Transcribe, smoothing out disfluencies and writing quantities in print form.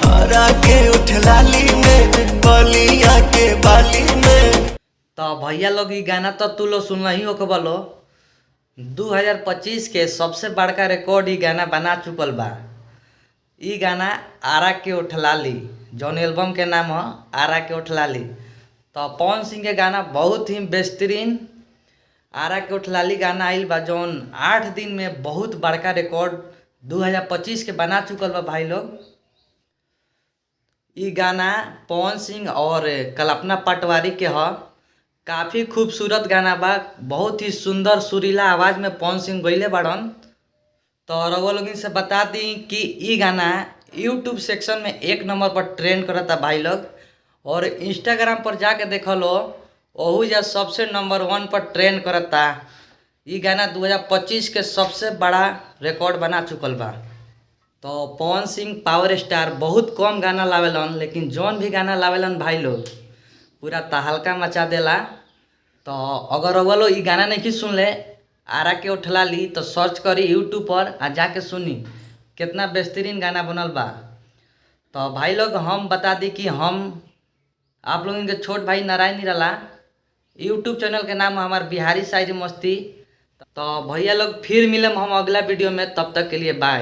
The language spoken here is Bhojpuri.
हरा के उठ लाली में बलिया के बाली में। तो भैया लोग ई गाना तो तू लोग सुन ही हो बोलो 2025 के सबसे बड़का रिकॉर्ड ई गाना बना चुकल बा। ई गाना आरा के उठलाली जौन एल्बम के नाम है आरा के उठलाली। तो पवन सिंह के गाना बहुत ही बेहतरीन आरा के उठलाली गाना आइल बा जौन 8 दिन में बहुत बड़का रिकॉर्ड 2025 के बना चुकल बा भाई लोग। ई गाना पवन सिंह और कल्पना पटवारी के ह। काफ़ी खूबसूरत गाना बा, बहुत ही सुंदर सुरीला आवाज़ में पवन सिंह गइले बाड़न। तो रउआ लोगन से बता दी कि ई गाना यूट्यूब सेक्शन में 1 नंबर पर ट्रेंड करता भाई लोग, और इंस्टाग्राम पर जाके देख लो ओहू जा सबसे नंबर 1 पर ट्रेंड करता। ई गाना 2025 के सबसे बड़ा रिकॉर्ड बना चुकल बा। तो पवन सिंह पावर स्टार बहुत कम गाना लावेलन, लेकिन जौन भी गाना लावेलन भाई लोग पूरा तहलका मचा देला। तो अगर वो लोग ई गाना नहीं सुन ले आरा के उठलाली तो सर्च करी यूट्यूब पर आ जाके सुनी कितना बेहतरीन गाना बनल बा। तो भाई लोग हम बता दी कि हम आप लोगों के छोट भाई नारायण निराला, यूट्यूब चैनल के नाम हमार बिहारी शायरी मस्ती। तो भैया लोग फिर मिलम हम अगला वीडियो में, तब तक के लिए बाय।